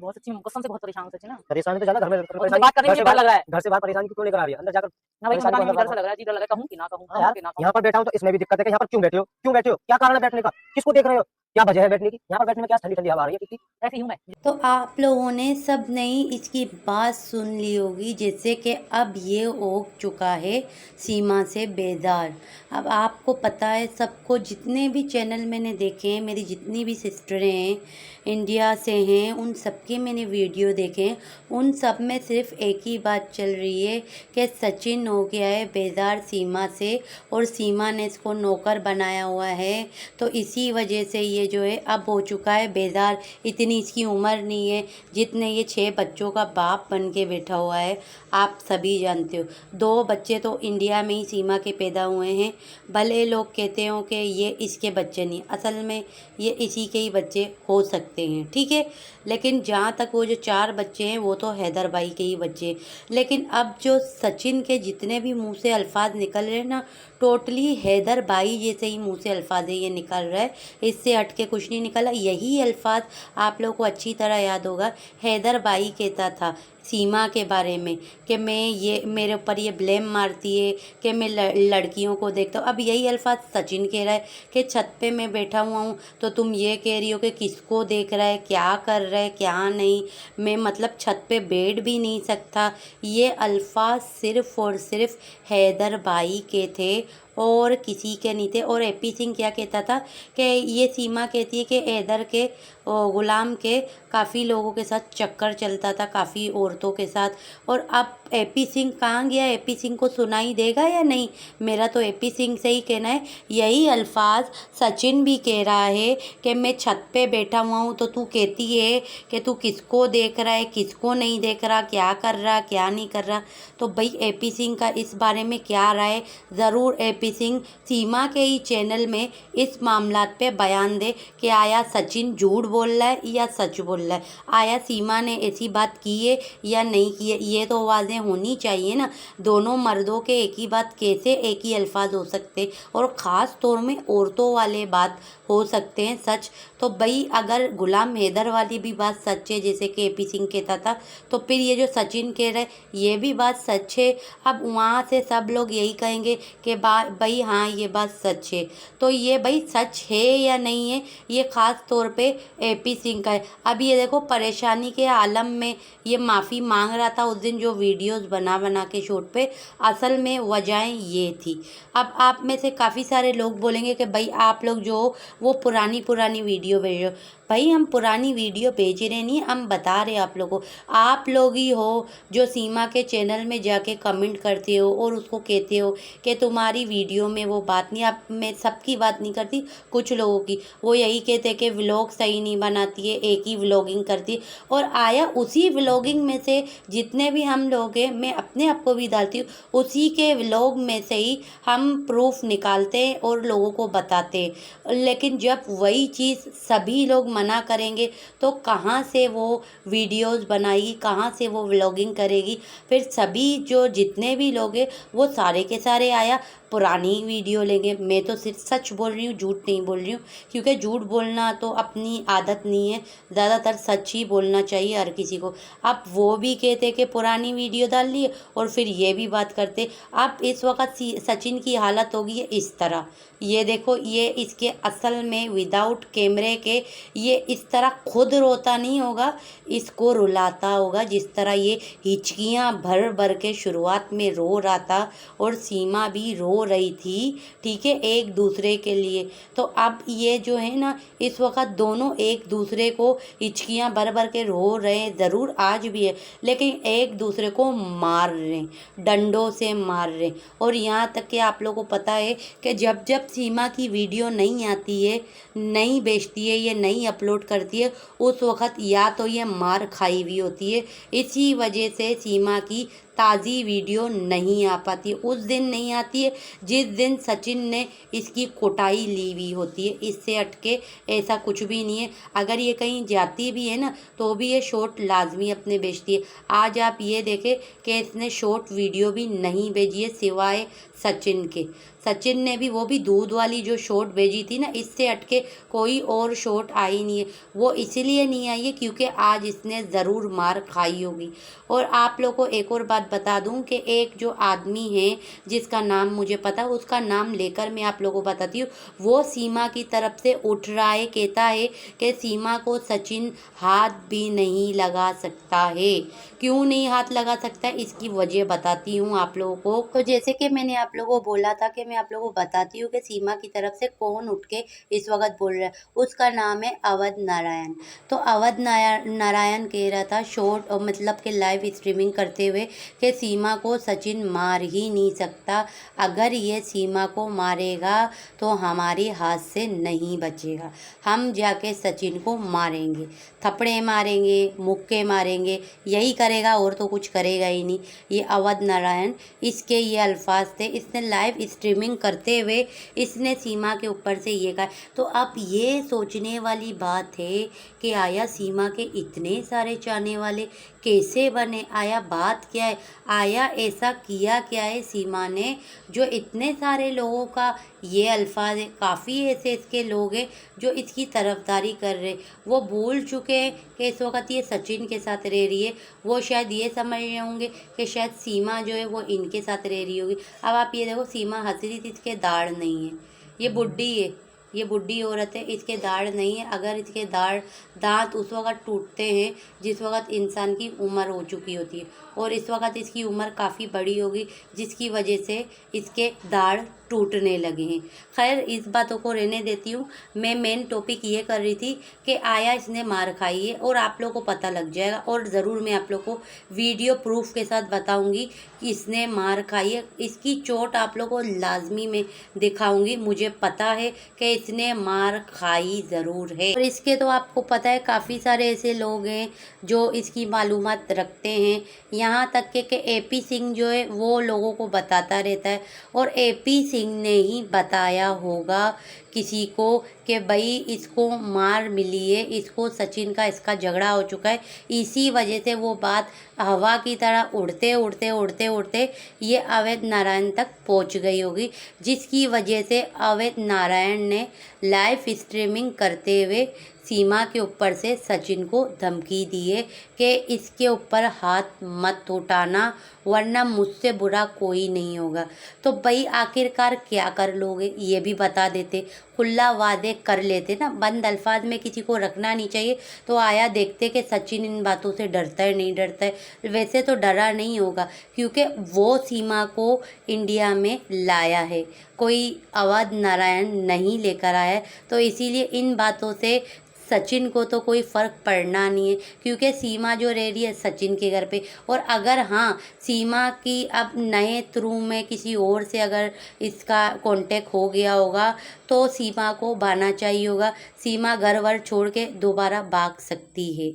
बहुत सच्ची में कसम से बहुत परेशान हूँ सच्ची ना। परेशानी तो ज्यादा घर में और तुमसे परेशानी बात करने घर में से मुझे डर लग रहा है। घर से बाहर परेशानी क्यों लेकर आ रही है? अंदर जाकर ना भाई परेशानी बताने को में अंदर डर सा लग रहा है, जी डर लग रहा है, कहूँ कि ना कहूँ, हाँ यार, कि ना कहूँ। यहाँ पर बैठा हूँ तो इसमें भी दिक्कत है कि यहाँ पर क्यों बैठे हो? क्यों बैठे हो? क्या कारण है बैठने का? किसको देख रहे हो? क्या वजह है बैठने की? यहाँ पर बैठने में क्या ठंडी ठंडी हवा आ रही है कितनी? ऐसी हूँ मैं। तो आप लोगों ने सब ने इसकी बात सुन ली होगी, जैसे कि अब ये हो चुका है सीमा से बेजार। अब आपको पता है, सबको जितने भी चैनल मैंने देखे हैं, मेरी जितनी भी सिस्टरें हैं इंडिया से हैं, उन सब के मैंने वीडियो देखे हैं, उन सब में सिर्फ एक ही बात चल रही है कि सचिन हो गया है बेजार सीमा से, और सीमा ने इसको नौकर बनाया हुआ है, तो इसी वजह से ये जो है अब हो चुका है बेजार। इतनी इसकी उम्र नहीं है जितने ये 6 बच्चों का बाप बन के बैठा हुआ है। आप सभी जानते हो 2 बच्चे तो इंडिया में ही सीमा के पैदा हुए हैं। भले लोग कहते हो कि ये इसके बच्चे नहीं, असल में ये इसी के ही बच्चे हो सकते हैं, ठीक है। लेकिन जहाँ तक वो जो 4 बच्चे हैं वो तो हैदर भाई के ही बच्चे हैं। लेकिन अब जो सचिन के जितने भी मुंह से अल्फाज निकल रहे हैं ना, टोटली हैदर भाई जैसे ही मुंह से अल्फाज है ये निकल रहा है, इससे हट के कुछ नहीं निकला। यही अल्फाज आप लोग को अच्छी तरह याद होगा, हैदर भाई कहता था सीमा के बारे में कि मैं ये मेरे ऊपर ये ब्लेम मारती है कि मैं लड़कियों को देखता हूँ। अब यही अल्फाज सचिन कह रहा है कि छत पे मैं बैठा हुआ हूँ तो तुम ये कह रही हो कि किसको देख रहा है, क्या कर रहा है, क्या नहीं, मैं मतलब छत पे बैठ भी नहीं सकता। ये अल्फाज सिर्फ़ और सिर्फ हैदर भाई के थे और किसी के नहीं थे। और एपी सिंह क्या कहता था कि ये सीमा कहती है कि हैदर के ग़ुलाम के काफ़ी लोगों के साथ चक्कर चलता था, काफ़ी औरतों के साथ। और अब एपी सिंह कहाँ गया? एपी सिंह को सुनाई देगा या नहीं? मेरा तो एपी सिंह से ही कहना है। यही अल्फाज सचिन भी कह रहा है कि मैं छत पे बैठा हुआ हूँ तो तू कहती है कि तू किसको देख रहा है, किसको नहीं देख रहा, क्या कर रहा, क्या नहीं कर रहा। तो भाई एपी सिंह का इस बारे में क्या राय? ज़रूर एपी सिंह सीमा के ही चैनल में इस मामलात पे बयान दे कि आया सचिन झूठ बोल रहा है या सच बोल रहा है, आया सीमा ने ऐसी बात की है या नहीं की है। ये तो आवाज़ें होनी चाहिए ना। दोनों मर्दों के एक ही बात कैसे एक ही अल्फाज हो सकते, और ख़ास तौर में औरतों वाले बात हो सकते हैं सच। तो भाई अगर गुलाम हैदर वाली भी बात सच है जैसे कि एपी सिंह कहता था, तो फिर ये जो सचिन कह रहे ये भी बात सच है। अब वहाँ से सब लोग यही कहेंगे कि भाई हाँ ये बात सच है। तो ये भाई सच है या नहीं है, ये ख़ास तौर पे एपी सिंह का है। अब ये देखो परेशानी के आलम में ये माफ़ी मांग रहा था उस दिन जो वीडियोस बना बना के शूट पे, असल में वजहें ये थी। अब आप में से काफ़ी सारे लोग बोलेंगे कि भाई आप लोग जो वो पुरानी वीडियो भेजो। भाई हम पुरानी वीडियो भेज रहे नहीं, हम बता रहे आप लोगों को। आप लोग ही हो जो सीमा के चैनल में जाके कमेंट करते हो और उसको कहते हो कि तुम्हारी वीडियो में वो बात नहीं। आप मैं सबकी बात नहीं करती, कुछ लोगों की। वो यही कहते हैं कि व्लॉग सही नहीं बनाती है, एक ही व्लॉगिंग करती है। और आया उसी व्लॉगिंग में से जितने भी हम लोग हैं, मैं अपने आप को भी डालती हूँ, उसी के व्लॉग में से ही हम प्रूफ निकालते हैं और लोगों को बताते हैं। लेकिन जब वही चीज़ सभी लोग मना करेंगे तो कहाँ से वो वीडियोस बनाएगी, कहाँ से वो व्लॉगिंग करेगी? फिर सभी जो जितने भी लोग हैं वो सारे के सारे आया पुरानी वीडियो लेंगे। मैं तो सिर्फ सच बोल रही हूँ, झूठ नहीं बोल रही हूँ, क्योंकि झूठ बोलना तो अपनी आदत नहीं है। ज़्यादातर सच ही बोलना चाहिए हर किसी को। अब वो भी कहते कि पुरानी वीडियो डाल लिए और फिर ये भी बात करते। अब इस वक्त सचिन की हालत होगी इस तरह, ये देखो, ये इसके असल में विदाउट कैमरे के ये इस तरह खुद रोता नहीं होगा, इसको रुलाता होगा जिस तरह ये हिचकियाँ भर भर के शुरुआत में रो रहा था और सीमा भी रो रही थी, ठीक है, एक दूसरे के लिए। तो अब ये जो है ना, इस वक्त दोनों एक दूसरे को हिचकियाँ भर भर के रो रहे हैं, ज़रूर आज भी है, लेकिन एक दूसरे को मार रहे हैं, डंडों से मार रहे हैं। और यहाँ तक कि आप लोगों को पता है कि जब जब सीमा की वीडियो नहीं आती है, नहीं बेचती है, ये नहीं अपलोड करती है, उस वक्त या तो ये मार खाई हुई होती है। इसी वजह से सीमा की ताज़ी वीडियो नहीं आ पाती। उस दिन नहीं आती है जिस दिन सचिन ने इसकी कुटाई ली हुई होती है, इससे हटके ऐसा कुछ भी नहीं है। अगर ये कहीं जाती भी है ना तो भी ये शॉर्ट लाजमी अपने बेचती है। आज आप ये देखें कि इसने शॉर्ट वीडियो भी नहीं भेजी है सिवाय सचिन के। सचिन ने भी, वो भी दूध वाली जो शॉट भेजी थी ना, इससे हटके कोई और शॉट आई नहीं है। वो इसलिए नहीं आई है क्योंकि आज इसने ज़रूर मार खाई होगी। और आप लोग को एक और बात बता दूं कि एक जो आदमी है जिसका नाम मुझे पता, उसका नाम लेकर मैं आप लोगों को बताती हूँ। वो सीमा की तरफ से उठ रहा है, कहता है कि सीमा को सचिन हाथ भी नहीं लगा सकता है। क्यों नहीं हाथ लगा सकता है, इसकी वजह बताती हूँ आप लोगों को। तो जैसे कि मैंने आप लोगों को बोला था कि मैं आप लोगों को बताती हूँ कि सीमा की तरफ से कौन उठ के इस वक्त बोल रहा है। उसका नाम है अवध नारायण। तो अवध नारायण कह रहा था शॉर्ट, मतलब कि लाइव स्ट्रीमिंग करते हुए, कि सीमा को सचिन मार ही नहीं सकता। अगर ये सीमा को मारेगा तो हमारे हाथ से नहीं बचेगा। हम जाके सचिन को मारेंगे, थप्पड़े मारेंगे, मुक्के मारेंगे, यही करेगा और तो कुछ करेगा ही नहीं। ये अवध नारायण, इसके ये अल्फाज थे। इसने लाइव स्ट्रीमिंग करते हुए इसने सीमा के ऊपर से ये कहा। तो अब ये सोचने वाली बात है कि आया सीमा के इतने सारे चाहने वाले कैसे बने, आया बात क्या है, आया ऐसा किया क्या है सीमा ने जो इतने सारे लोगों का ये अल्फाज है। काफ़ी ऐसे इसके लोग हैं जो इसकी तरफदारी कर रहे, वो भूल चुके हैं कि इस वक्त ये सचिन के साथ रह रही है। वो शायद ये समझ रहे होंगे कि शायद सीमा जो है वो इनके साथ रह रही होगी। अब आप ये देखो, सीमा हंस रही थी, इसके दाढ़ नहीं है, ये बुढ़ी है, ये बुढ़ी औरत है, इसके दाढ़ नहीं है। अगर इसके दांत उस वक्त टूटते हैं जिस वक्त इंसान की उम्र हो चुकी होती है, और इस वक्त इसकी उम्र काफ़ी बड़ी होगी जिसकी वजह से इसके दाढ़ टूटने लगे हैं। खैर, इस बातों को रहने देती हूँ। मैं मेन टॉपिक ये कर रही थी कि आया इसने मार खाई है, और आप लोगों को पता लग जाएगा, और ज़रूर मैं आप लोग को वीडियो प्रूफ के साथ बताऊंगी कि इसने मार खाई है। इसकी चोट आप लोगों को लाजमी में दिखाऊंगी। मुझे पता है कि इसने मार खाई ज़रूर है। और इसके तो आपको पता है काफ़ी सारे ऐसे लोग हैं जो इसकी मालूमात रखते हैं। यहाँ तक कि AP सिंह जो है वो लोगों को बताता रहता है, और AP सिंह ने ही बताया होगा किसी को कि भाई इसको मार मिली है, इसको सचिन का इसका झगड़ा हो चुका है। इसी वजह से वो बात हवा की तरह उड़ते उड़ते उड़ते उड़ते ये अवध नारायण तक पहुंच गई होगी, जिसकी वजह से अवध नारायण ने लाइव स्ट्रीमिंग करते हुए सीमा के ऊपर से सचिन को धमकी दी है कि इसके ऊपर हाथ मत उठाना, वरना मुझसे बुरा कोई नहीं होगा। तो भाई आखिरकार क्या कर लोगे, ये भी बता देते, खुला वादे कर लेते ना, बंद अल्फाज में किसी को रखना नहीं चाहिए। तो आया देखते कि सचिन इन बातों से डरता है नहीं डरता है। वैसे तो डरा नहीं होगा क्योंकि वो सीमा को इंडिया में लाया है, कोई अवध नारायण नहीं लेकर आया है। तो इसीलिए इन बातों से सचिन को तो कोई फ़र्क पड़ना नहीं है, क्योंकि सीमा जो रह रही है सचिन के घर पे। और अगर हाँ, सीमा की अब नए थ्रू में किसी और से अगर इसका कांटेक्ट हो गया होगा तो सीमा को भागना चाहिए होगा। सीमा घर वर छोड़ के दोबारा भाग सकती है।